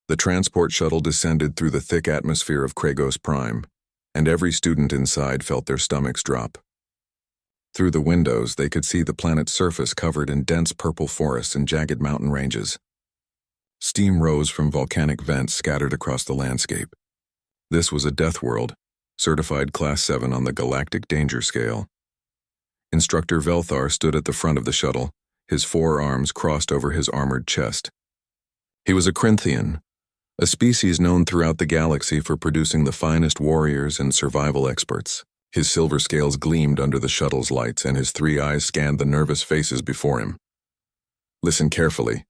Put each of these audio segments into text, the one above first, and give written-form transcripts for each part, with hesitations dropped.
The transport shuttle descended through the thick atmosphere of Kragos Prime, and every student inside felt their stomachs drop. Through the windows, they could see the planet's surface covered in dense purple forests and jagged mountain ranges. Steam rose from volcanic vents scattered across the landscape. This was a death world, certified Class 7 on the Galactic Danger Scale. Instructor Velthar stood at the front of the shuttle, his forearms crossed over his armored chest. He was a Corinthian, a species known throughout the galaxy for producing the finest warriors and survival experts. His silver scales gleamed under the shuttle's lights, and his 3 eyes scanned the nervous faces before him. "Listen carefully."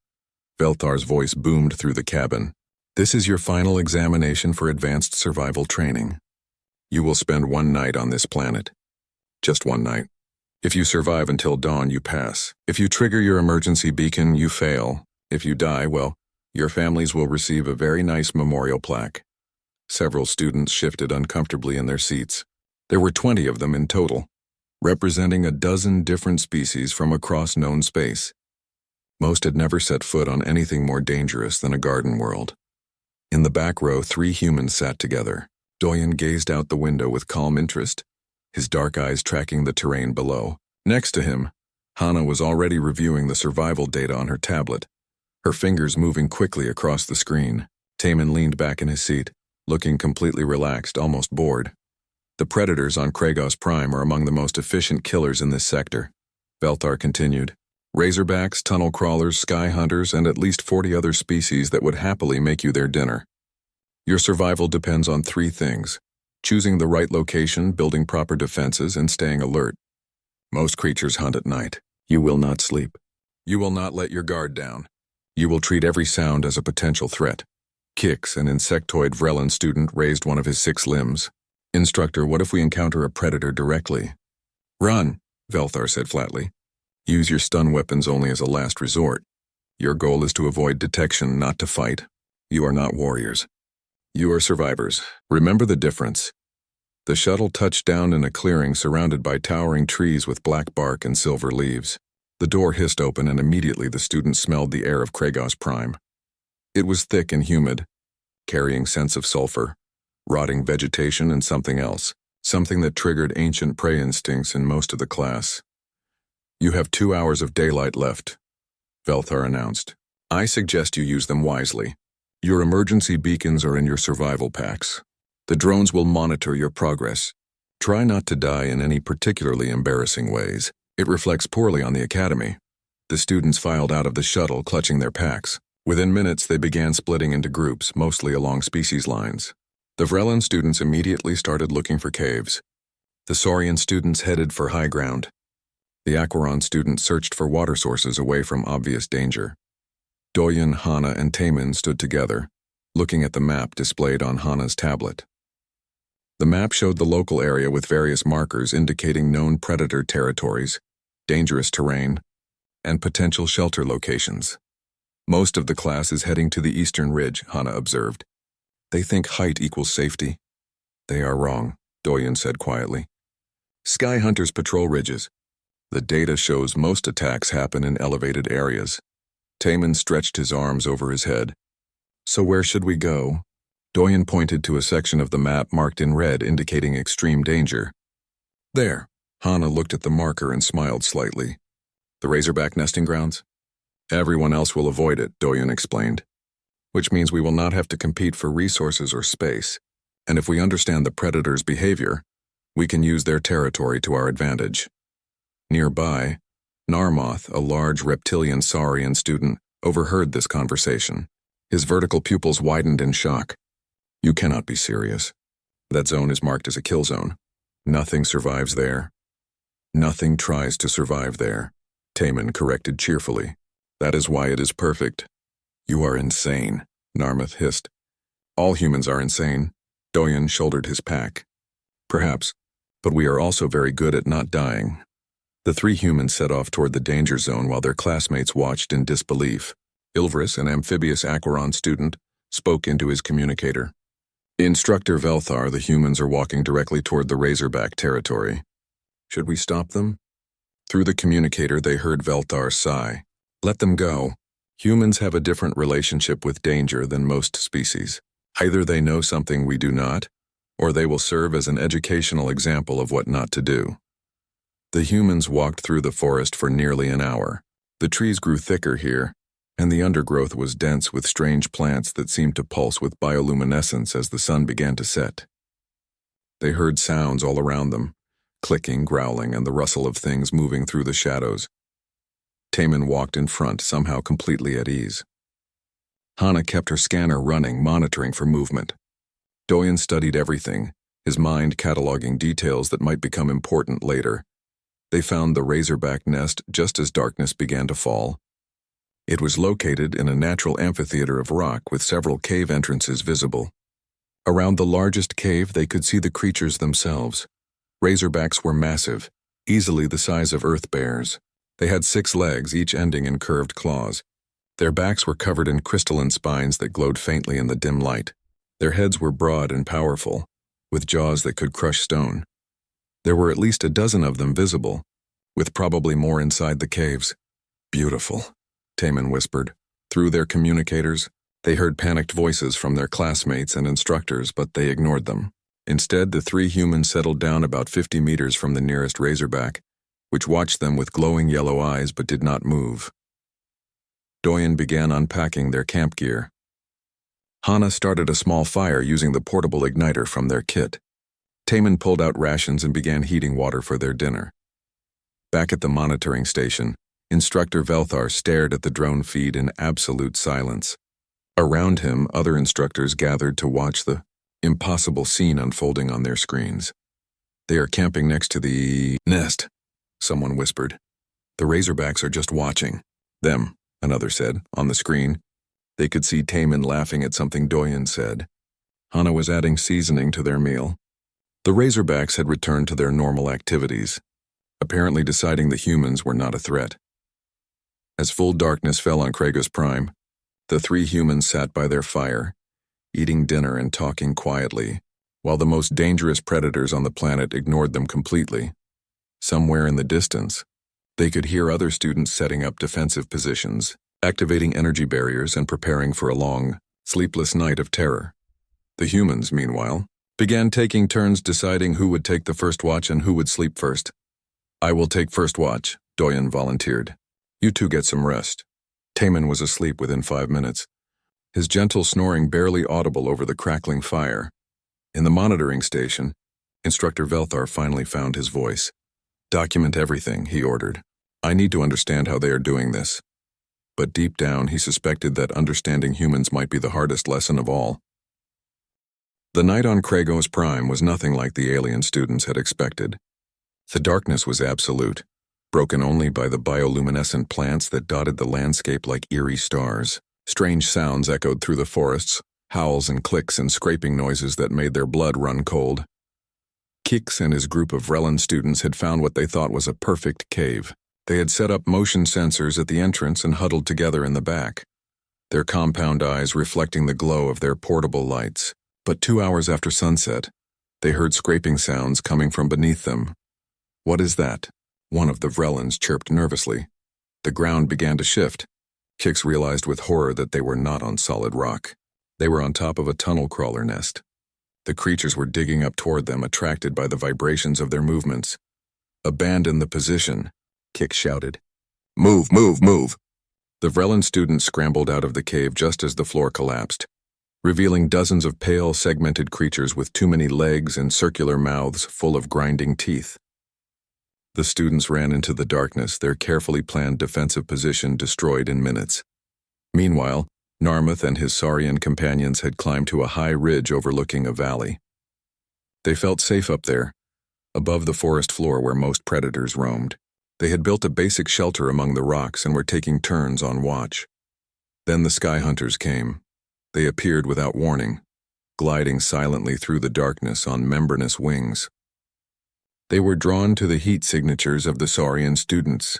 Velthar's voice boomed through the cabin. "This is your final examination for advanced survival training. You will spend 1 night on this planet. Just 1 night. If you survive until dawn, you pass. If you trigger your emergency beacon, you fail. If you die, well, your families will receive a very nice memorial plaque." Several students shifted uncomfortably in their seats. There were 20 of them in total, representing a dozen different species from across known space. Most had never set foot on anything more dangerous than a garden world. In the back row, 3 humans sat together. Doyen gazed out the window with calm interest, his dark eyes tracking the terrain below. Next to him, Hana was already reviewing the survival data on her tablet, her fingers moving quickly across the screen. Taman leaned back in his seat, looking completely relaxed, almost bored. "The predators on Kragos Prime are among the most efficient killers in this sector," Velthar continued. "Razorbacks, tunnel crawlers, sky hunters, and at least 40 other species that would happily make you their dinner. Your survival depends on 3 things: choosing the right location, building proper defenses, and staying alert. Most creatures hunt at night. You will not sleep. You will not let your guard down. You will treat every sound as a potential threat." Kix, an insectoid Vrellan student, raised one of his 6 limbs. "Instructor, what if we encounter a predator directly?" "Run," Velthar said flatly. "Use your stun weapons only as a last resort. Your goal is to avoid detection, not to fight. You are not warriors. You are survivors. Remember the difference." The shuttle touched down in a clearing surrounded by towering trees with black bark and silver leaves. The door hissed open, and immediately the students smelled the air of Kragos Prime. It was thick and humid, carrying scents of sulfur, rotting vegetation, and something else, something that triggered ancient prey instincts in most of the class. "You have 2 hours of daylight left," Velthar announced. "I suggest you use them wisely. Your emergency beacons are in your survival packs. The drones will monitor your progress. Try not to die in any particularly embarrassing ways. It reflects poorly on the academy." The students filed out of the shuttle, clutching their packs. Within minutes, they began splitting into groups, mostly along species lines. The Vrellan students immediately started looking for caves. The Saurian students headed for high ground. The Aquaron students searched for water sources away from obvious danger. Doyen, Hana, and Taman stood together, looking at the map displayed on Hana's tablet. The map showed the local area with various markers indicating known predator territories, dangerous terrain, and potential shelter locations. "Most of the class is heading to the eastern ridge," Hana observed. "They think height equals safety." "They are wrong," Doyen said quietly. "Sky hunters patrol ridges. The data shows most attacks happen in elevated areas." Taman stretched his arms over his head. "So where should we go?" Doyen pointed to a section of the map marked in red indicating extreme danger. "There." Hana looked at the marker and smiled slightly. "The Razorback nesting grounds?" "Everyone else will avoid it," Doyen explained. "Which means we will not have to compete for resources or space. And if we understand the predator's behavior, we can use their territory to our advantage." Nearby, Narmoth, a large reptilian Saurian student, overheard this conversation. His vertical pupils widened in shock. "You cannot be serious. That zone is marked as a kill zone. Nothing survives there." "Nothing tries to survive there," Taman corrected cheerfully. "That is why it is perfect." "You are insane," Narmoth hissed. "All humans are insane." Doyen shouldered his pack. "Perhaps, but we are also very good at not dying." The 3 humans set off toward the danger zone while their classmates watched in disbelief. Ilvris, an amphibious Aquaron student, spoke into his communicator. "Instructor Velthar, the humans are walking directly toward the Razorback territory. Should we stop them?" Through the communicator, they heard Velthar sigh. "Let them go. Humans have a different relationship with danger than most species. Either they know something we do not, or they will serve as an educational example of what not to do. The humans walked through the forest for nearly an hour. The trees grew thicker here, and the undergrowth was dense with strange plants that seemed to pulse with bioluminescence as the sun began to set. They heard sounds all around them, clicking, growling, and the rustle of things moving through the shadows. Taman walked in front, somehow completely at ease. Hana kept her scanner running, monitoring for movement. Doyen studied everything, his mind cataloging details that might become important later. They found the razorback nest just as darkness began to fall. It was located in a natural amphitheater of rock with several cave entrances visible. Around the largest cave, they could see the creatures themselves. Razorbacks were massive, easily the size of earth bears. They had 6 legs, each ending in curved claws. Their backs were covered in crystalline spines that glowed faintly in the dim light. Their heads were broad and powerful, with jaws that could crush stone. There were at least a dozen of them visible, with probably more inside the caves. "Beautiful," Taman whispered. Through their communicators, they heard panicked voices from their classmates and instructors, but they ignored them. Instead, the 3 humans settled down about 50 meters from the nearest razorback, which watched them with glowing yellow eyes but did not move. Doyen began unpacking their camp gear. Hana started a small fire using the portable igniter from their kit. Taman pulled out rations and began heating water for their dinner. Back at the monitoring station, Instructor Velthar stared at the drone feed in absolute silence. Around him, other instructors gathered to watch the impossible scene unfolding on their screens. "They are camping next to the nest," someone whispered. "The Razorbacks are just watching." "Them," another said, on the screen. They could see Taman laughing at something Doyen said. Hana was adding seasoning to their meal. The Razorbacks had returned to their normal activities, apparently deciding the humans were not a threat. As full darkness fell on Kragos Prime, the 3 humans sat by their fire, eating dinner and talking quietly, while the most dangerous predators on the planet ignored them completely. Somewhere in the distance, they could hear other students setting up defensive positions, activating energy barriers and preparing for a long, sleepless night of terror. The humans, meanwhile, began taking turns deciding who would take the first watch and who would sleep first. "I will take first watch," Doyen volunteered. "You 2 get some rest." Taman was asleep within 5 minutes, his gentle snoring barely audible over the crackling fire. In the monitoring station, Instructor Velthar finally found his voice. "Document everything," he ordered. "I need to understand how they are doing this." But deep down, he suspected that understanding humans might be the hardest lesson of all. The night on Kragos Prime was nothing like the alien students had expected. The darkness was absolute, broken only by the bioluminescent plants that dotted the landscape like eerie stars. Strange sounds echoed through the forests, howls and clicks and scraping noises that made their blood run cold. Kix and his group of Rellan students had found what they thought was a perfect cave. They had set up motion sensors at the entrance and huddled together in the back, their compound eyes reflecting the glow of their portable lights. But 2 hours after sunset, they heard scraping sounds coming from beneath them. "What is that?" one of the Vrellans chirped nervously. The ground began to shift. Kix realized with horror that they were not on solid rock. They were on top of a tunnel crawler nest. The creatures were digging up toward them, attracted by the vibrations of their movements. "Abandon the position," Kix shouted. "Move, move, move!" The Vrellan students scrambled out of the cave just as the floor collapsed, revealing dozens of pale, segmented creatures with too many legs and circular mouths full of grinding teeth. The students ran into the darkness, their carefully planned defensive position destroyed in minutes. Meanwhile, Narmith and his Saurian companions had climbed to a high ridge overlooking a valley. They felt safe up there, above the forest floor where most predators roamed. They had built a basic shelter among the rocks and were taking turns on watch. Then the sky hunters came. They appeared without warning, gliding silently through the darkness on membranous wings. They were drawn to the heat signatures of the Saurian students.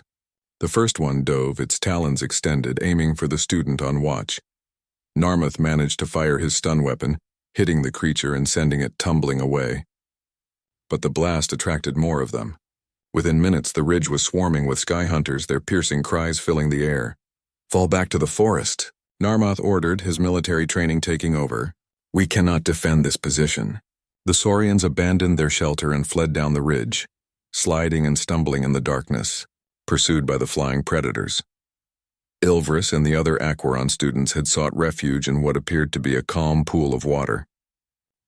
The first one dove, its talons extended, aiming for the student on watch. Narmith managed to fire his stun weapon, hitting the creature and sending it tumbling away. But the blast attracted more of them. Within minutes, the ridge was swarming with sky hunters, their piercing cries filling the air. Fall back to the forest, Narmoth ordered, his military training taking over. We cannot defend this position. The Saurians abandoned their shelter and fled down the ridge, sliding and stumbling in the darkness, pursued by the flying predators. Ilvris and the other Aquaron students had sought refuge in what appeared to be a calm pool of water.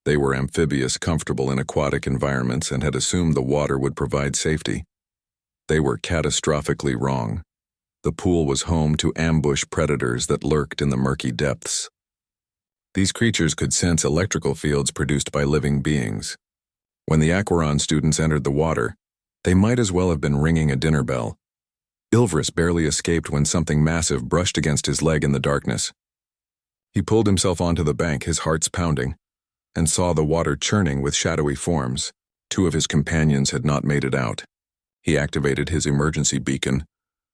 They were amphibious, comfortable in aquatic environments, and had assumed the water would provide safety. They were catastrophically wrong. The pool was home to ambush predators that lurked in the murky depths. These creatures could sense electrical fields produced by living beings. When the Aquaron students entered the water, they might as well have been ringing a dinner bell. Ilvris barely escaped when something massive brushed against his leg in the darkness. He pulled himself onto the bank, his heart's pounding, and saw the water churning with shadowy forms. 2 of his companions had not made it out. He activated his emergency beacon,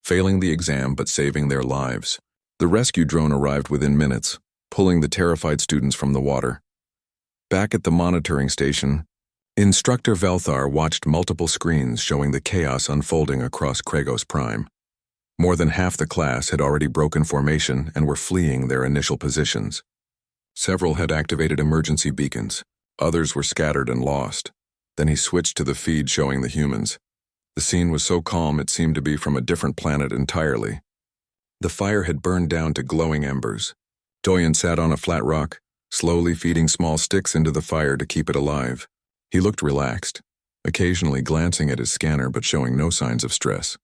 failing the exam but saving their lives. The rescue drone arrived within minutes, pulling the terrified students from the water. Back at the monitoring station, Instructor Velthar watched multiple screens showing the chaos unfolding across Kragos Prime. More than half the class had already broken formation and were fleeing their initial positions. Several had activated emergency beacons. Others were scattered and lost. Then he switched to the feed showing the humans. The scene was so calm it seemed to be from a different planet entirely. The fire had burned down to glowing embers. Doyen sat on a flat rock, slowly feeding small sticks into the fire to keep it alive. He looked relaxed, occasionally glancing at his scanner but showing no signs of stress.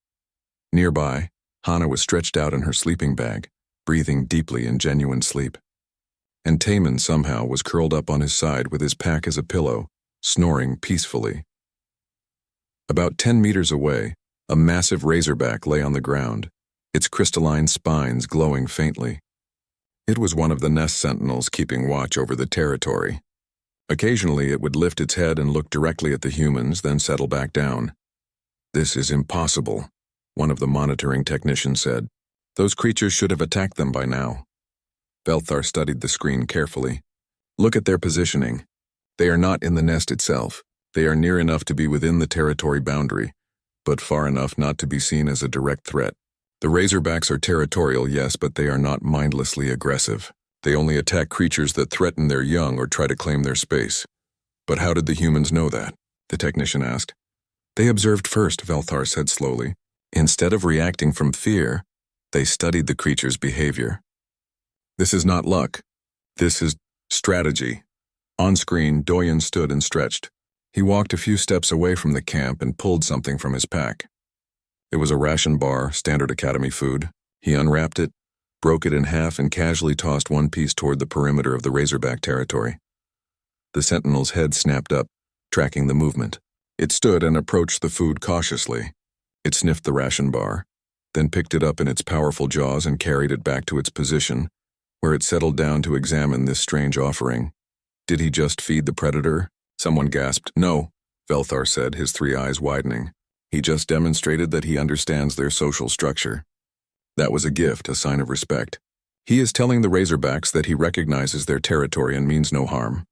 Nearby, Hana was stretched out in her sleeping bag, breathing deeply in genuine sleep. And Taman somehow was curled up on his side with his pack as a pillow, snoring peacefully. About 10 meters away, a massive razorback lay on the ground, its crystalline spines glowing faintly. It was one of the nest sentinels keeping watch over the territory. Occasionally it would lift its head and look directly at the humans, then settle back down. "This is impossible," one of the monitoring technicians said. "Those creatures should have attacked them by now." Velthar studied the screen carefully. "Look at their positioning. They are not in the nest itself. They are near enough to be within the territory boundary, but far enough not to be seen as a direct threat. The Razorbacks are territorial, yes, but they are not mindlessly aggressive. They only attack creatures that threaten their young or try to claim their space." "But how did the humans know that?" the technician asked. "They observed first," Velthar said slowly. "Instead of reacting from fear, they studied the creature's behavior. This is not luck. This is strategy." On screen, Doyen stood and stretched. He walked a few steps away from the camp and pulled something from his pack. It was a ration bar, standard academy food. He unwrapped it, broke it in half, and casually tossed one piece toward the perimeter of the Razorback territory. The sentinel's head snapped up, tracking the movement. It stood and approached the food cautiously. It sniffed the ration bar, then picked it up in its powerful jaws and carried it back to its position, where it settled down to examine this strange offering. "Did he just feed the predator?" Someone gasped. "No," Velthar said, his 3 eyes widening. "He just demonstrated that he understands their social structure. That was a gift, a sign of respect. He is telling the Razorbacks that he recognizes their territory and means no harm."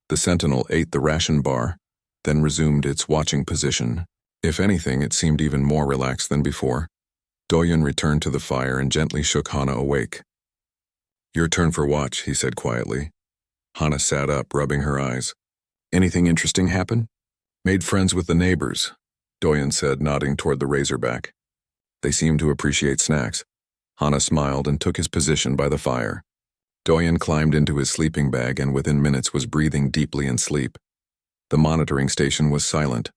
The sentinel ate the ration bar, then resumed its watching position. If anything, it seemed even more relaxed than before. Doyen returned to the fire and gently shook Hana awake. "Your turn for watch," he said quietly. Hana sat up, rubbing her eyes. "Anything interesting happen?" "Made friends with the neighbors," Doyen said, nodding toward the Razorback. "They seem to appreciate snacks." Hana smiled and took his position by the fire. Doyen climbed into his sleeping bag and within minutes was breathing deeply in sleep. The monitoring station was silent.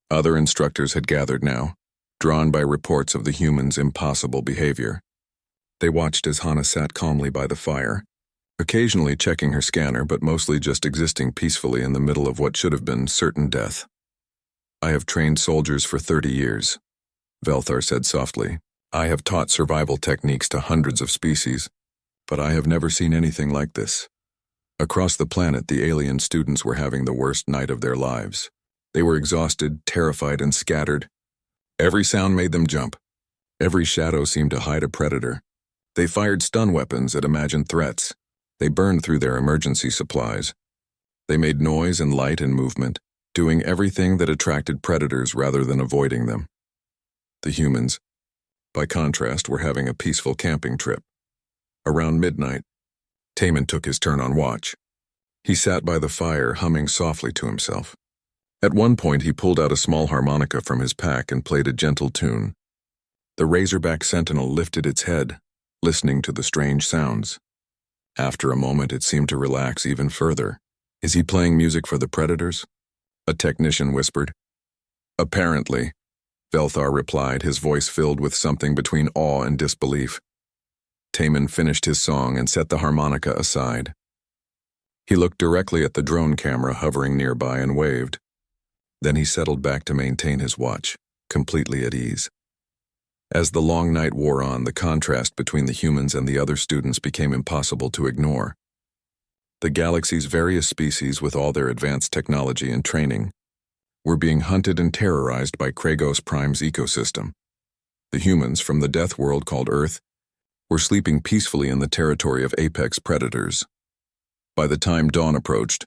Other instructors had gathered now, drawn by reports of the humans' impossible behavior. They watched as Hana sat calmly by the fire, occasionally checking her scanner but mostly just existing peacefully in the middle of what should have been certain death. "I have trained soldiers for 30 years, Velthar said softly. "I have taught survival techniques to hundreds of species, but I have never seen anything like this." Across the planet, the alien students were having the worst night of their lives. They were exhausted, terrified, and scattered. Every sound made them jump. Every shadow seemed to hide a predator. They fired stun weapons at imagined threats. They burned through their emergency supplies. They made noise and light and movement, doing everything that attracted predators rather than avoiding them. The humans, by contrast, were having a peaceful camping trip. Around midnight, Taman took his turn on watch. He sat by the fire, humming softly to himself. At one point, he pulled out a small harmonica from his pack and played a gentle tune. The razorback sentinel lifted its head, listening to the strange sounds. After a moment, it seemed to relax even further. "Is he playing music for the Predators?" a technician whispered. "Apparently," Velthar replied, his voice filled with something between awe and disbelief. Taman finished his song and set the harmonica aside. He looked directly at the drone camera hovering nearby and waved. Then he settled back to maintain his watch, completely at ease. As the long night wore on, the contrast between the humans and the other students became impossible to ignore. The galaxy's various species, with all their advanced technology and training, were being hunted and terrorized by Kragos Prime's ecosystem. The humans from the death world called Earth were sleeping peacefully in the territory of apex predators. By the time dawn approached,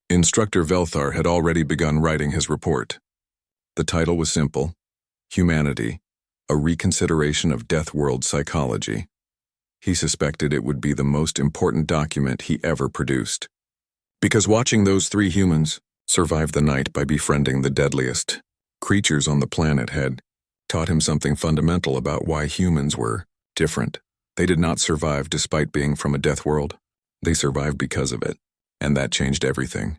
Instructor Velthar had already begun writing his report. The title was simple: Humanity, a reconsideration of death world psychology. He suspected it would be the most important document he ever produced. Because watching those three humans survive the night by befriending the deadliest creatures on the planet had taught him something fundamental about why humans were different. They did not survive despite being from a death world. They survived because of it, and that changed everything.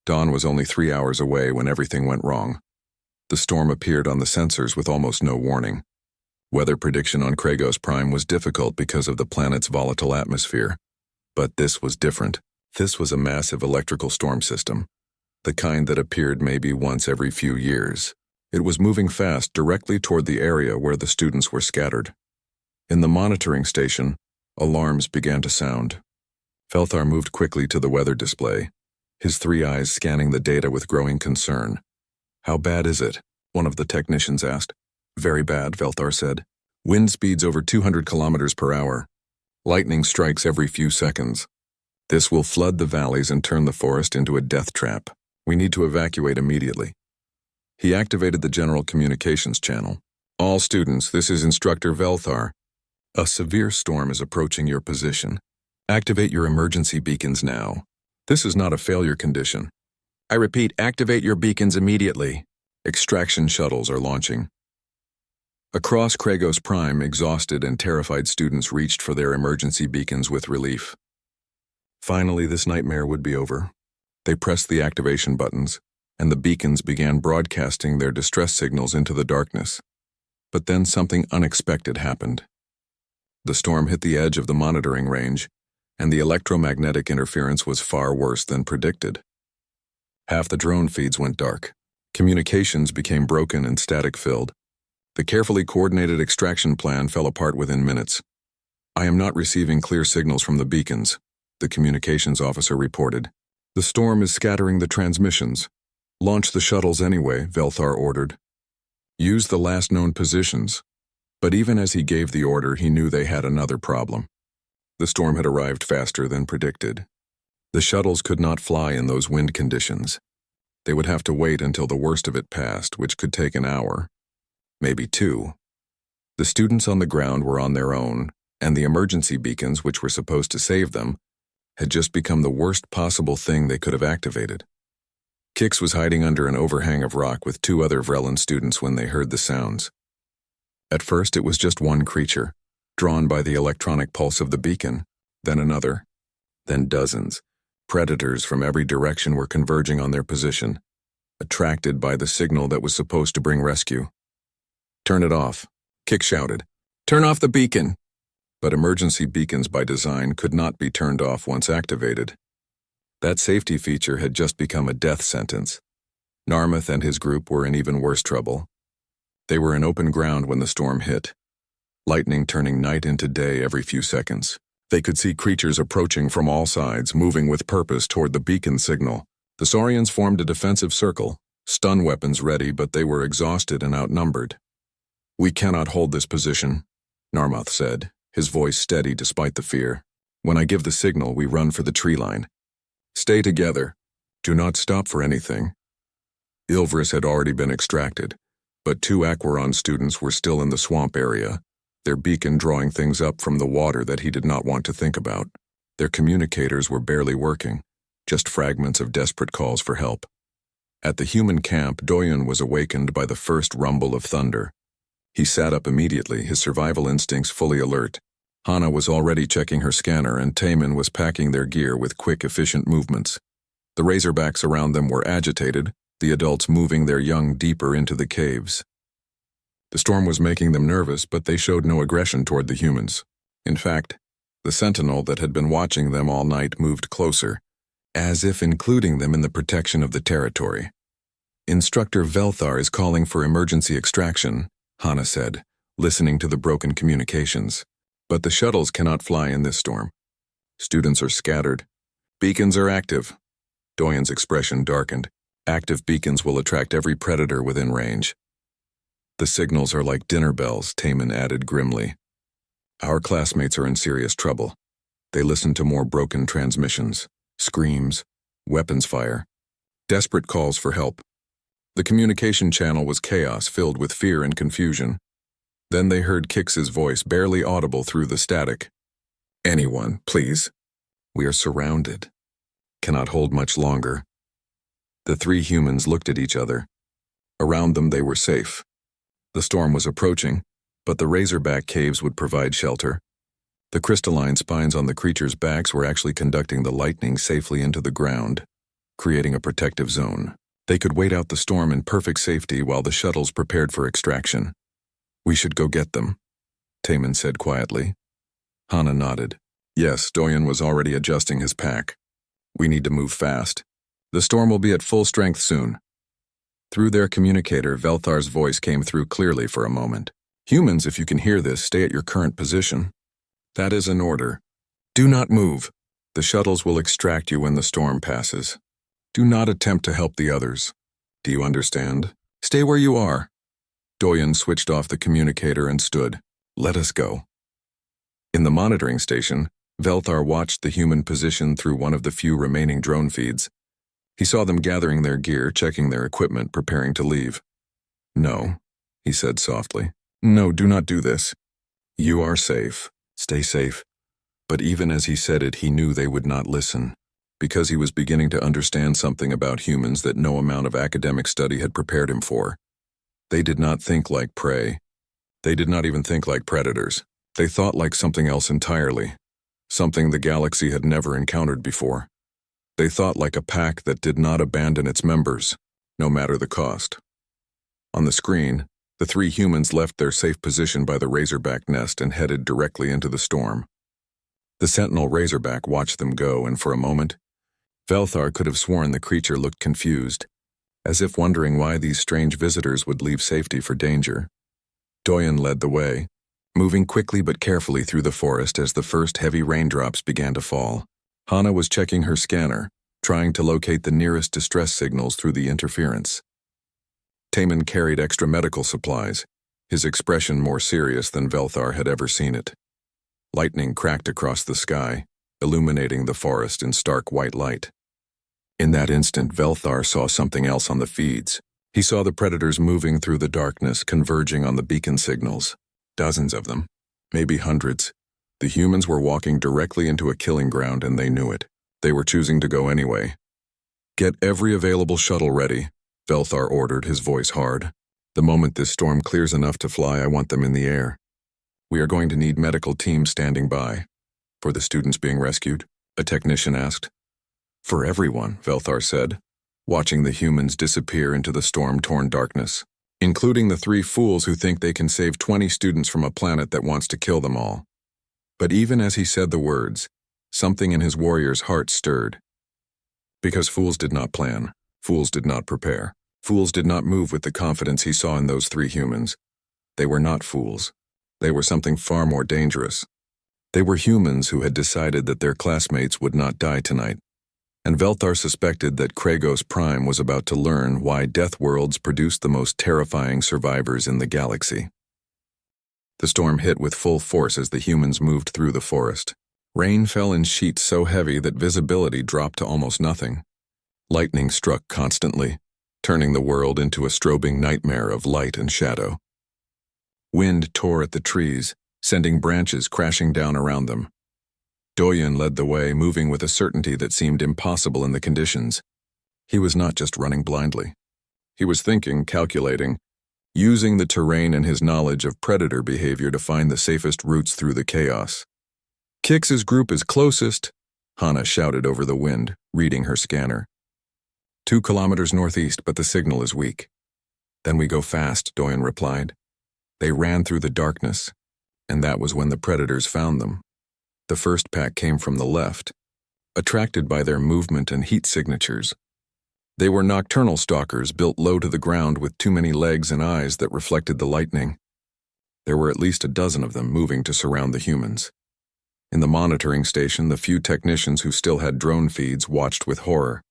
Dawn was only 3 hours away when everything went wrong. The storm appeared on the sensors with almost no warning. Weather prediction on Kragos Prime was difficult because of the planet's volatile atmosphere. But this was different. This was a massive electrical storm system, the kind that appeared maybe once every few years. It was moving fast directly toward the area where the students were scattered. In the monitoring station, alarms began to sound. Velthar moved quickly to the weather display, his 3 eyes scanning the data with growing concern. "How bad is it?" one of the technicians asked. "Very bad," Velthar said. "Wind speeds over 200 kilometers per hour. Lightning strikes every few seconds. This will flood the valleys and turn the forest into a death trap. We need to evacuate immediately." He activated the general communications channel. "All students, this is Instructor Velthar. A severe storm is approaching your position. Activate your emergency beacons now. This is not a failure condition. I repeat, activate your beacons immediately. Extraction shuttles are launching." Across Kragos Prime, exhausted and terrified students reached for their emergency beacons with relief. Finally, this nightmare would be over. They pressed the activation buttons, and the beacons began broadcasting their distress signals into the darkness. But then something unexpected happened. The storm hit the edge of the monitoring range, and the electromagnetic interference was far worse than predicted. Half the drone feeds went dark. Communications became broken and static-filled. The carefully coordinated extraction plan fell apart within minutes. "I am not receiving clear signals from the beacons," the communications officer reported. "The storm is scattering the transmissions. Launch the shuttles anyway," Velthar ordered. "Use the last known positions." But even as he gave the order, he knew they had another problem. The storm had arrived faster than predicted. The shuttles could not fly in those wind conditions. They would have to wait until the worst of it passed, which could take an hour, maybe 2. The students on the ground were on their own, and the emergency beacons, which were supposed to save them, had just become the worst possible thing they could have activated. Kix was hiding under an overhang of rock with 2 other Vrellan students when they heard the sounds. At first, it was just one creature, drawn by the electronic pulse of the beacon, then another, then dozens. Predators from every direction were converging on their position, attracted by the signal that was supposed to bring rescue. "Turn it off," Kix shouted. "Turn off the beacon!" But emergency beacons by design could not be turned off once activated. That safety feature had just become a death sentence. Narmith and his group were in even worse trouble. They were in open ground when the storm hit, lightning turning night into day every few seconds. They could see creatures approaching from all sides, moving with purpose toward the beacon signal. The Saurians formed a defensive circle, stun weapons ready, but they were exhausted and outnumbered. "We cannot hold this position," Narmoth said, his voice steady despite the fear. "When I give the signal, we run for the tree line. Stay together. Do not stop for anything." Ilvris had already been extracted, But 2 Aquaron students were still in the swamp area, their beacon drawing things up from the water that he did not want to think about. Their communicators were barely working, just fragments of desperate calls for help. At the human camp, Doyen was awakened by the first rumble of thunder. He sat up immediately, his survival instincts fully alert. Hana was already checking her scanner, and Taemin was packing their gear with quick, efficient movements. The Razorbacks around them were agitated, the adults moving their young deeper into the caves. The storm was making them nervous, but they showed no aggression toward the humans. In fact, the sentinel that had been watching them all night moved closer, as if including them in the protection of the territory. "Instructor Velthar is calling for emergency extraction," Hana said, listening to the broken communications. "But the shuttles cannot fly in this storm. Students are scattered. Beacons are active." Doyen's expression darkened. "Active beacons will attract every predator within range." "The signals are like dinner bells," Taemin added grimly. "Our classmates are in serious trouble. They listen to more broken transmissions, screams, weapons fire, desperate calls for help." The communication channel was chaos, filled with fear and confusion. Then they heard Kix's voice, barely audible through the static. "Anyone, please. We are surrounded. Cannot hold much longer." The 3 humans looked at each other. Around them they were safe. The storm was approaching, but the Razorback caves would provide shelter. The crystalline spines on the creatures' backs were actually conducting the lightning safely into the ground, creating a protective zone. They could wait out the storm in perfect safety while the shuttles prepared for extraction. "We should go get them," Taemin said quietly. Hana nodded. Yes, Doyen was already adjusting his pack. "We need to move fast. The storm will be at full strength soon." Through their communicator, Velthar's voice came through clearly for a moment. "Humans, if you can hear this, stay at your current position. That is an order. Do not move. The shuttles will extract you when the storm passes. Do not attempt to help the others. Do you understand? Stay where you are." Doyen switched off the communicator and stood. "Let us go." In the monitoring station, Velthar watched the human position through one of the few remaining drone feeds. He saw them gathering their gear, checking their equipment, preparing to leave. "No," he said softly. "No, do not do this. You are safe. Stay safe." But even as he said it, he knew they would not listen, because he was beginning to understand something about humans that no amount of academic study had prepared him for. They did not think like prey. They did not even think like predators. They thought like something else entirely, something the galaxy had never encountered before. They thought like a pack that did not abandon its members, no matter the cost. On the screen, the 3 humans left their safe position by the Razorback nest and headed directly into the storm. The sentinel Razorback watched them go, and for a moment, Velthar could have sworn the creature looked confused, as if wondering why these strange visitors would leave safety for danger. Doyen led the way, moving quickly but carefully through the forest as the first heavy raindrops began to fall. Hana was checking her scanner, trying to locate the nearest distress signals through the interference. Taemin carried extra medical supplies, his expression more serious than Velthar had ever seen it. Lightning cracked across the sky, illuminating the forest in stark white light. In that instant, Velthar saw something else on the feeds. He saw the predators moving through the darkness, converging on the beacon signals. Dozens of them, maybe hundreds. The humans were walking directly into a killing ground, and they knew it. They were choosing to go anyway. "Get every available shuttle ready," Velthar ordered, his voice hard. "The moment this storm clears enough to fly, I want them in the air. We are going to need medical teams standing by." "For the students being rescued?" a technician asked. "For everyone," Velthar said, watching the humans disappear into the storm-torn darkness, including the 3 fools who think they can save 20 students from a planet that wants to kill them all. But even as he said the words, something in his warrior's heart stirred. Because fools did not plan, fools did not prepare, fools did not move with the confidence he saw in those 3 humans. They were not fools. They were something far more dangerous. They were humans who had decided that their classmates would not die tonight. And Velthar suspected that Kragos Prime was about to learn why death worlds produced the most terrifying survivors in the galaxy. The storm hit with full force as the humans moved through the forest. Rain fell in sheets so heavy that visibility dropped to almost nothing. Lightning struck constantly. turning the world into a strobing nightmare of light and shadow. Wind tore at the trees, sending branches crashing down around them. Doyen led the way, moving with a certainty that seemed impossible in the conditions. He was not just running blindly. He was thinking, calculating, using the terrain and his knowledge of predator behavior to find the safest routes through the chaos. "Kix's group is closest," Hana shouted over the wind, reading her scanner. 2 kilometers northeast, but the signal is weak." "Then we go fast," Doyen replied. They ran through the darkness, and that was when the predators found them. The first pack came from the left, attracted by their movement and heat signatures. They were nocturnal stalkers built low to the ground with too many legs and eyes that reflected the lightning. There were at least a dozen of them moving to surround the humans. In the monitoring station, the few technicians who still had drone feeds watched with horror.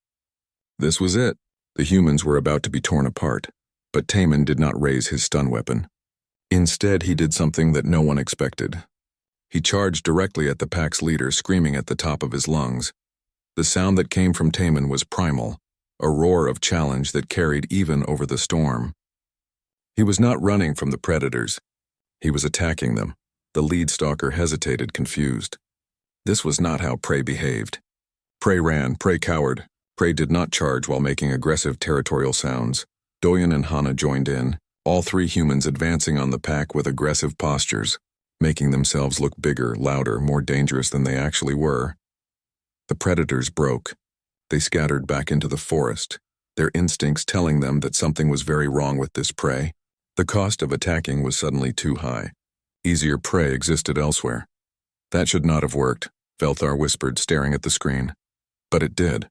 This was it. The humans were about to be torn apart, but Taman did not raise his stun weapon. Instead, he did something that no one expected. He charged directly at the pack's leader, screaming at the top of his lungs. The sound that came from Taman was primal, a roar of challenge that carried even over the storm. He was not running from the predators. He was attacking them. The lead stalker hesitated, confused. This was not how Prey behaved. Prey ran, Prey cowered. Prey did not charge while making aggressive territorial sounds. Doyen and Hana joined in, all 3 humans advancing on the pack with aggressive postures, making themselves look bigger, louder, more dangerous than they actually were. The predators broke. They scattered back into the forest, their instincts telling them that something was very wrong with this prey. The cost of attacking was suddenly too high. Easier prey existed elsewhere. "That should not have worked," Velthar whispered, staring at the screen. "But it did,"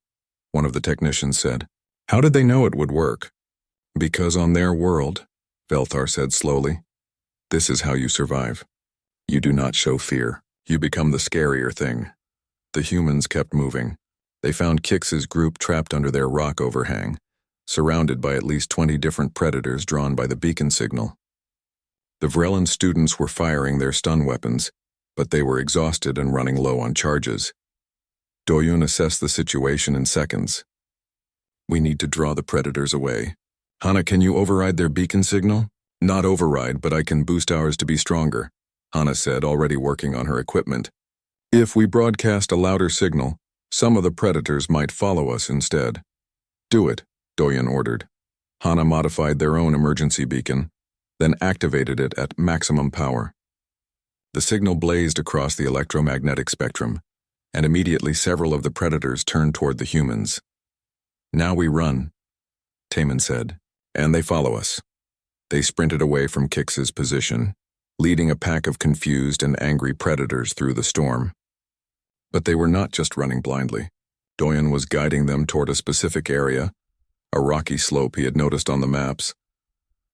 one of the technicians said. "How did they know it would work?" "Because on their world," Velthar said slowly, "this is how you survive. You do not show fear. You become the scarier thing." The humans kept moving. They found Kix's group trapped under their rock overhang, surrounded by at least 20 different predators drawn by the beacon signal. The Vrellan students were firing their stun weapons, but they were exhausted and running low on charges. Doyun assessed the situation in seconds. "We need to draw the predators away. Hana, can you override their beacon signal?" "Not override, but I can boost ours to be stronger," Hana said, already working on her equipment. "If we broadcast a louder signal, some of the predators might follow us instead." "Do it," Doyen ordered. Hana modified their own emergency beacon, then activated it at maximum power. The signal blazed across the electromagnetic spectrum, and immediately several of the predators turned toward the humans. "Now we run," Taman said, "and they follow us." They sprinted away from Kix's position, leading a pack of confused and angry predators through the storm. But they were not just running blindly. Doyen was guiding them toward a specific area, a rocky slope he had noticed on the maps.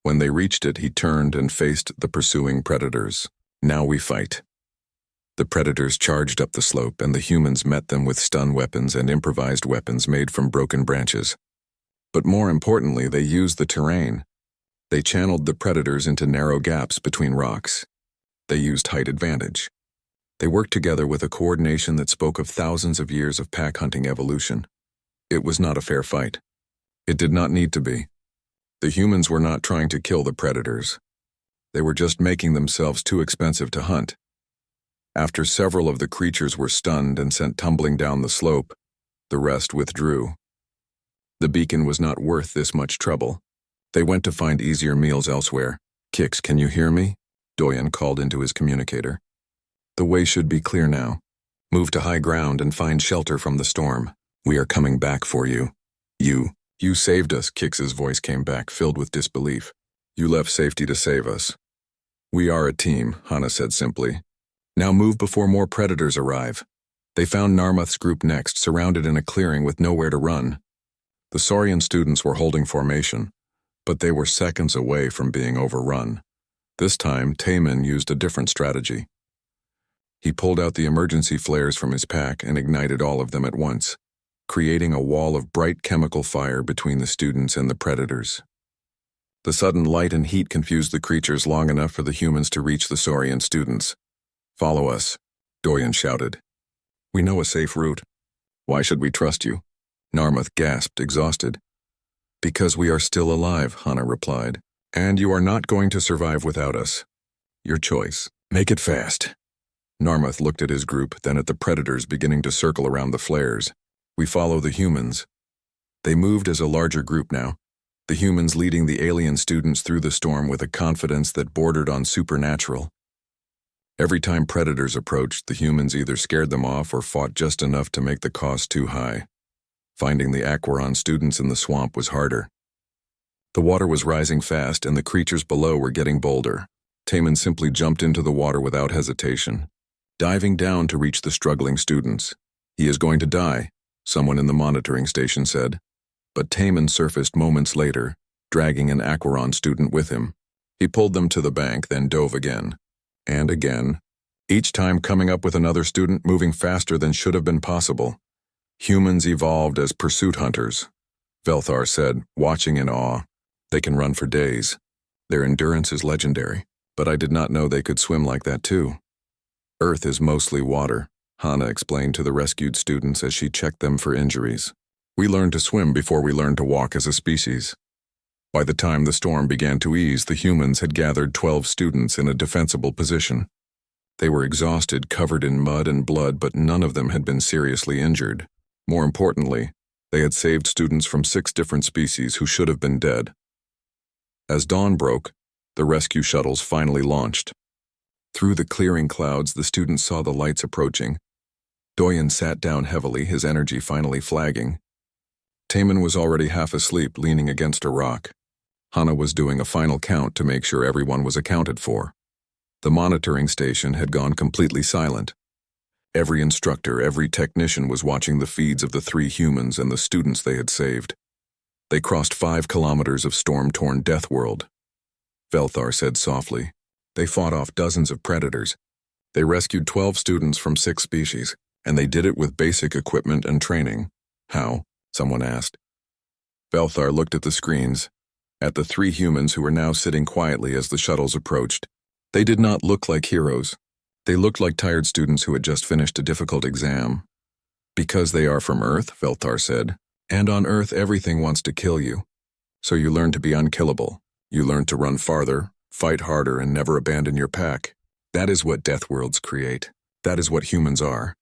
When they reached it, he turned and faced the pursuing predators. "Now we fight." The predators charged up the slope, and the humans met them with stun weapons and improvised weapons made from broken branches. But more importantly, they used the terrain. They channeled the predators into narrow gaps between rocks. They used height advantage. They worked together with a coordination that spoke of thousands of years of pack hunting evolution. It was not a fair fight. It did not need to be. The humans were not trying to kill the predators. They were just making themselves too expensive to hunt. After several of the creatures were stunned and sent tumbling down the slope, the rest withdrew. The beacon was not worth this much trouble. They went to find easier meals elsewhere. "Kix, can you hear me?" Doyen called into his communicator. "The way should be clear now. Move to high ground and find shelter from the storm. We are coming back for you." You saved us," Kix's voice came back, filled with disbelief. "You left safety to save us." "We are a team," Hana said simply. "Now move before more predators arrive." They found Narmuth's group next, surrounded in a clearing with nowhere to run. The Saurian students were holding formation, but they were seconds away from being overrun. This time, Taman used a different strategy. He pulled out the emergency flares from his pack and ignited all of them at once, creating a wall of bright chemical fire between the students and the predators. The sudden light and heat confused the creatures long enough for the humans to reach the Saurian students. "Follow us," Doyen shouted. "We know a safe route." "Why should we trust you?" Narmuth gasped, exhausted. Because we are still alive, Hana replied. And you are not going to survive without us. Your choice. Make it fast. Narmoth looked at his group, then at the predators beginning to circle around the flares. We follow the humans. They moved as a larger group now, the humans leading the alien students through the storm with a confidence that bordered on supernatural. Every time predators approached, the humans either scared them off or fought just enough to make the cost too high. Finding the Aquaron students in the swamp was harder. The water was rising fast, and the creatures below were getting bolder. Taman simply jumped into the water without hesitation, diving down to reach the struggling students. He is going to die, someone in the monitoring station said. But Taman surfaced moments later, dragging an Aquaron student with him. He pulled them to the bank, then dove again. And again, each time coming up with another student moving faster than should have been possible. Humans evolved as pursuit hunters, Velthar said, watching in awe. They can run for days. Their endurance is legendary, but I did not know they could swim like that too. Earth is mostly water, Hana explained to the rescued students as she checked them for injuries. We learned to swim before we learned to walk as a species. By the time the storm began to ease, the humans had gathered 12 students in a defensible position. They were exhausted, covered in mud and blood, but none of them had been seriously injured. More importantly, they had saved students from 6 different species who should have been dead. As dawn broke, the rescue shuttles finally launched. Through the clearing clouds, the students saw the lights approaching. Doyen sat down heavily, his energy finally flagging. Taman was already half asleep, leaning against a rock. Hana was doing a final count to make sure everyone was accounted for. The monitoring station had gone completely silent. Every instructor, every technician was watching the feeds of the 3 humans and the students they had saved. They crossed 5 kilometers of storm-torn death world. Velthar said softly. They fought off dozens of predators. They rescued 12 students from 6 species, and they did it with basic equipment and training. How? Someone asked. Velthar looked at the screens, at the 3 humans who were now sitting quietly as the shuttles approached. They did not look like heroes. They looked like tired students who had just finished a difficult exam. Because they are from Earth, Velthar said, and on Earth everything wants to kill you. So you learn to be unkillable. You learn to run farther, fight harder, and never abandon your pack. That is what death worlds create. That is what humans are.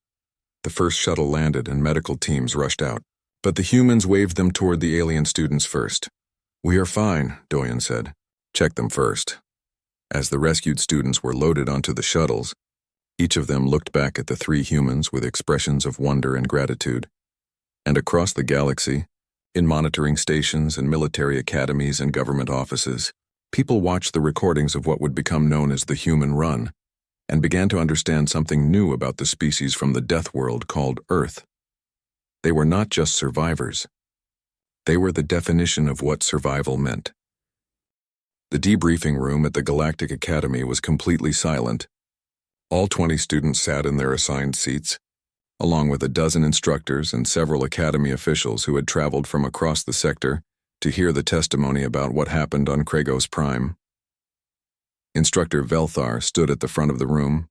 The first shuttle landed and medical teams rushed out. But the humans waved them toward the alien students first. We are fine, Doyen said. Check them first. As the rescued students were loaded onto the shuttles, each of them looked back at the 3 humans with expressions of wonder and gratitude. And across the galaxy, in monitoring stations and military academies and government offices, people watched the recordings of what would become known as the human run, and began to understand something new about the species from the death world called Earth. They were not just survivors. They were the definition of what survival meant. The debriefing room at the Galactic Academy was completely silent. All 20 students sat in their assigned seats, along with a dozen instructors and several academy officials who had traveled from across the sector to hear the testimony about what happened on Kragos Prime. Instructor Velthar stood at the front of the room,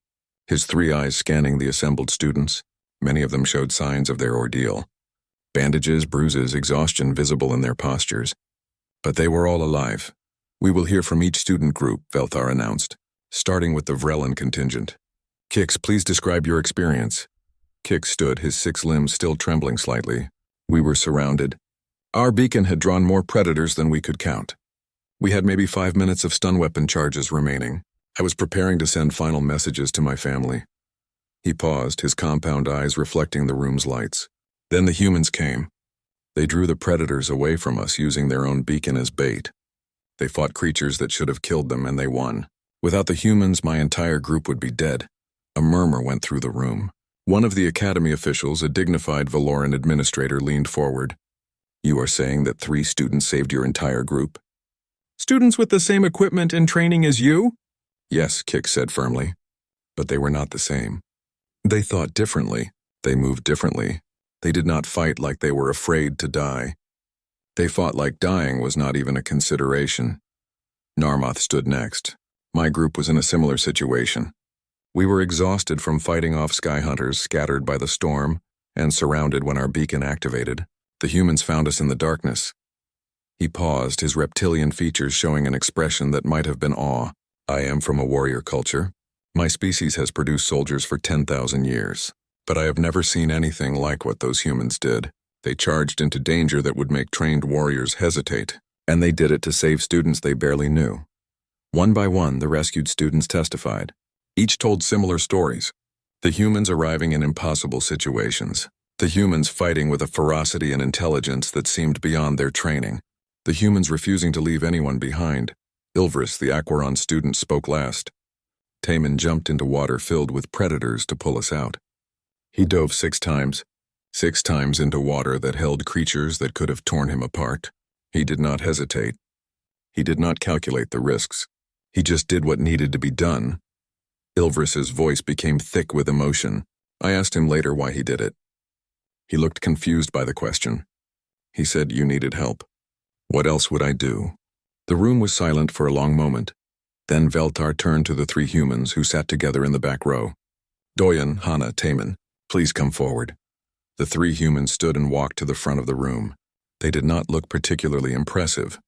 his 3 eyes scanning the assembled students. Many of them showed signs of their ordeal. Bandages, bruises, exhaustion visible in their postures. But they were all alive. We will hear from each student group, Velthar announced, starting with the Vrellan contingent. Kix, please describe your experience. Kix stood, his 6 limbs still trembling slightly. We were surrounded. Our beacon had drawn more predators than we could count. We had maybe 5 minutes of stun weapon charges remaining. I was preparing to send final messages to my family. He paused, his compound eyes reflecting the room's lights. Then the humans came. They drew the predators away from us using their own beacon as bait. They fought creatures that should have killed them, and they won. Without the humans, my entire group would be dead. A murmur went through the room. One of the academy officials, a dignified Valoran administrator, leaned forward. You are saying that 3 students saved your entire group? Students with the same equipment and training as you? Yes, Kix said firmly. But they were not the same. They thought differently. They moved differently. They did not fight like they were afraid to die. They fought like dying was not even a consideration. Narmoth stood next. My group was in a similar situation. We were exhausted from fighting off sky hunters scattered by the storm and surrounded when our beacon activated. The humans found us in the darkness. He paused, his reptilian features showing an expression that might have been awe. I am from a warrior culture. My species has produced soldiers for 10,000 years. But I have never seen anything like what those humans did. They charged into danger that would make trained warriors hesitate. And they did it to save students they barely knew. One by one, the rescued students testified. Each told similar stories. The humans arriving in impossible situations. The humans fighting with a ferocity and intelligence that seemed beyond their training. The humans refusing to leave anyone behind. Ilvris, the Aquaron student, spoke last. Taman jumped into water filled with predators to pull us out. He dove 6 times into water that held creatures that could have torn him apart. He did not hesitate. He did not calculate the risks. He just did what needed to be done. Ilvris's voice became thick with emotion. I asked him later why he did it. He looked confused by the question. He said, "You needed help." What else would I do? The room was silent for a long moment. Then Veltar turned to the 3 humans who sat together in the back row. Doyen, Hana, Taman, please come forward. The 3 humans stood and walked to the front of the room. They did not look particularly impressive.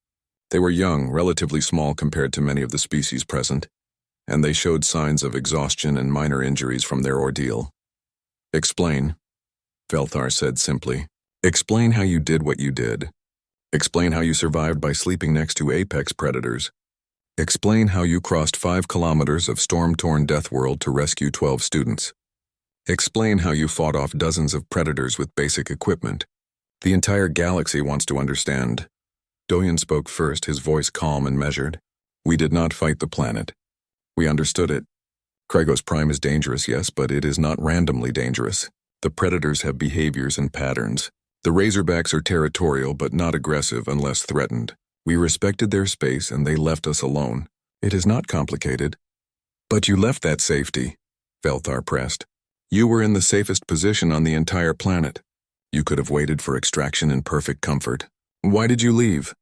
They were young, relatively small compared to many of the species present, and they showed signs of exhaustion and minor injuries from their ordeal. Explain, Veltar said simply. Explain how you did what you did. Explain how you survived by sleeping next to apex predators. Explain how you crossed 5 kilometers of storm-torn Death World to rescue 12 students. Explain how you fought off dozens of predators with basic equipment. The entire galaxy wants to understand. Doyen spoke first, his voice calm and measured. We did not fight the planet. We understood it. Kragos Prime is dangerous, yes, but it is not randomly dangerous. The predators have behaviors and patterns. The Razorbacks are territorial but not aggressive unless threatened. We respected their space and they left us alone. It is not complicated. But you left that safety, Veltar pressed. You were in the safest position on the entire planet. You could have waited for extraction in perfect comfort. Why did you leave?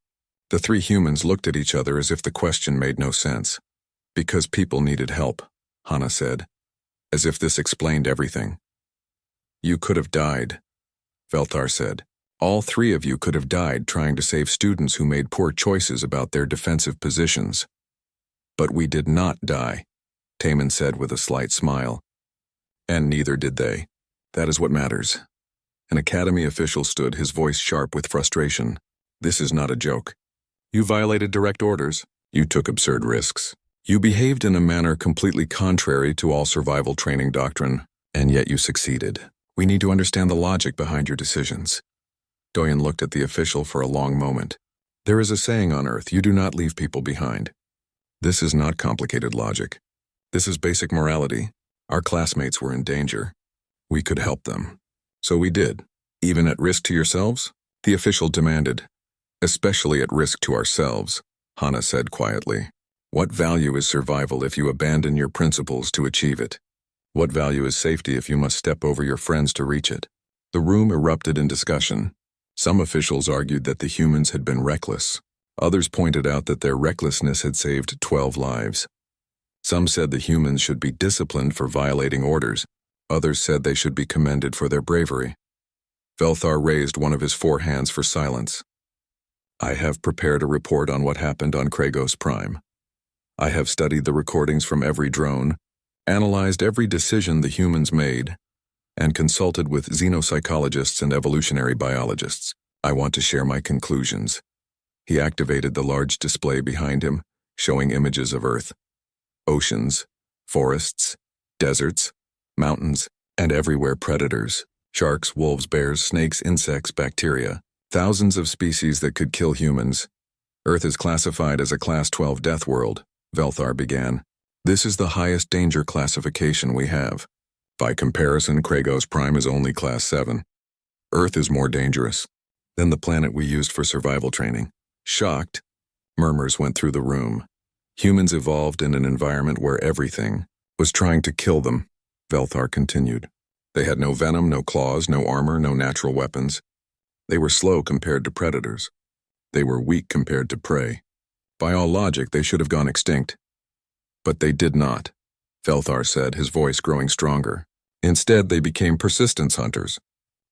The 3 humans looked at each other as if the question made no sense. Because people needed help, Hana said, as if this explained everything. You could have died, Veltar said. All 3 of you could have died trying to save students who made poor choices about their defensive positions. But we did not die, Taman said with a slight smile. And neither did they. That is what matters. An Academy official stood, his voice sharp with frustration. This is not a joke. You violated direct orders. You took absurd risks. You behaved in a manner completely contrary to all survival training doctrine, and yet you succeeded. We need to understand the logic behind your decisions. Doyen looked at the official for a long moment. There is a saying on Earth, you do not leave people behind. This is not complicated logic. This is basic morality. Our classmates were in danger. We could help them. So we did. Even at risk to yourselves? The official demanded. Especially at risk to ourselves, Hana said quietly. What value is survival if you abandon your principles to achieve it? What value is safety if you must step over your friends to reach it? The room erupted in discussion. Some officials argued that the humans had been reckless. Others pointed out that their recklessness had saved 12 lives. Some said the humans should be disciplined for violating orders. Others said they should be commended for their bravery. Veltar raised one of his 4 hands for silence. I have prepared a report on what happened on Kragos Prime. I have studied the recordings from every drone, analyzed every decision the humans made, and consulted with xenopsychologists and evolutionary biologists. I want to share my conclusions. He activated the large display behind him, showing images of Earth. Oceans, forests, deserts, mountains, and everywhere predators. Sharks, wolves, bears, snakes, insects, bacteria. Thousands of species that could kill humans. Earth is classified as a Class 12 death world, Veltar began. This is the highest danger classification we have. By comparison, Kragos Prime is only Class 7. Earth is more dangerous than the planet we used for survival training. Shocked, murmurs went through the room. Humans evolved in an environment where everything was trying to kill them, Veltar continued. They had no venom, no claws, no armor, no natural weapons. They were slow compared to predators. They were weak compared to prey. By all logic, they should have gone extinct. But they did not, Veltar said, his voice growing stronger. Instead, they became persistence hunters.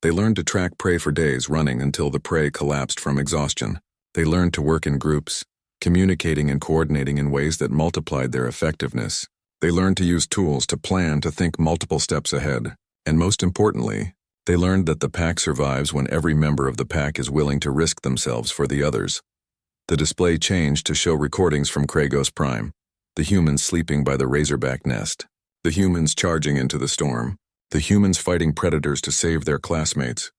They learned to track prey for days, running until the prey collapsed from exhaustion. They learned to work in groups, communicating and coordinating in ways that multiplied their effectiveness. They learned to use tools to plan, to think multiple steps ahead. And most importantly, they learned that the pack survives when every member of the pack is willing to risk themselves for the others. The display changed to show recordings from Kragos Prime, the humans sleeping by the Razorback nest, the humans charging into the storm, the humans fighting predators to save their classmates.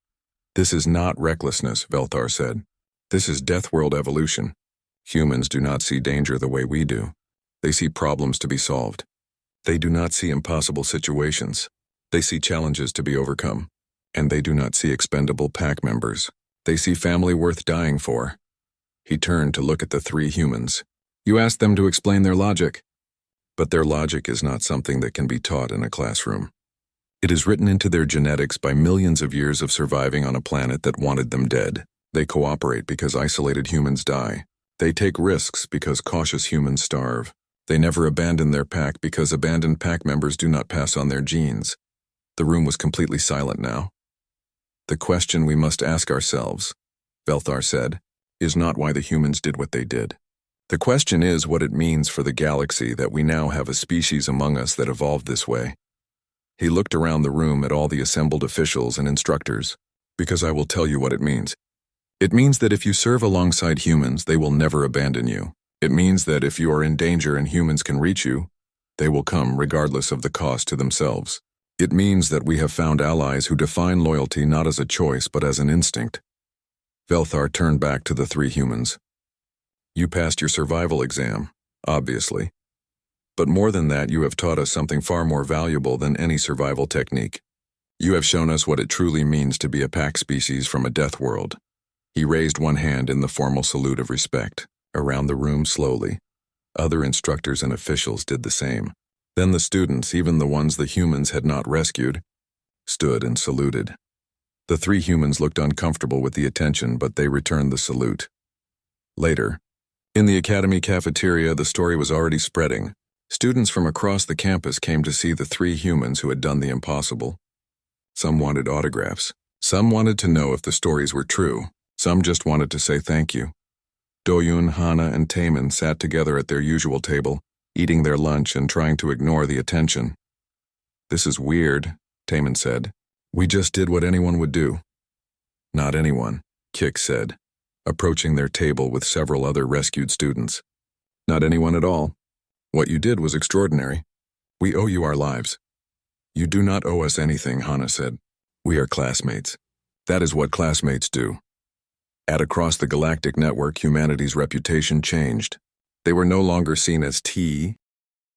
"This is not recklessness," Velthar said. "This is Death World evolution. Humans do not see danger the way we do. They see problems to be solved. They do not see impossible situations. They see challenges to be overcome. And they do not see expendable pack members. They see family worth dying for." He turned to look at the three humans. "You asked them to explain their logic. But their logic is not something that can be taught in a classroom. It is written into their genetics by millions of years of surviving on a planet that wanted them dead. They cooperate because isolated humans die. They take risks because cautious humans starve. They never abandon their pack because abandoned pack members do not pass on their genes." The room was completely silent now. "The question we must ask ourselves," Velthar said, "is not why the humans did what they did. The question is what it means for the galaxy that we now have a species among us that evolved this way." He looked around the room at all the assembled officials and instructors. "Because I will tell you what it means. It means that if you serve alongside humans, they will never abandon you. It means that if you are in danger and humans can reach you, they will come regardless of the cost to themselves. It means that we have found allies who define loyalty not as a choice but as an instinct." Velthar turned back to the three humans. "You passed your survival exam, obviously. But more than that, you have taught us something far more valuable than any survival technique. You have shown us what it truly means to be a pack species from a death world." He raised one hand in the formal salute of respect, around the room slowly. Other instructors and officials did the same. Then the students, even the ones the humans had not rescued, stood and saluted. The three humans looked uncomfortable with the attention, but they returned the salute. Later, in the academy cafeteria, the story was already spreading. Students from across the campus came to see the three humans who had done the impossible. Some wanted autographs. Some wanted to know if the stories were true. Some just wanted to say thank you. Doyun, Hana, and Taemin sat together at their usual table, eating their lunch and trying to ignore the attention. "This is weird," Taemin said. "We just did what anyone would do." "Not anyone," Kik said, approaching their table with several other rescued students. "Not anyone at all. What you did was extraordinary. We owe you our lives." "You do not owe us anything," Hana said. "We are classmates. That is what classmates do." Across the galactic network, humanity's reputation changed. They were no longer seen as tea,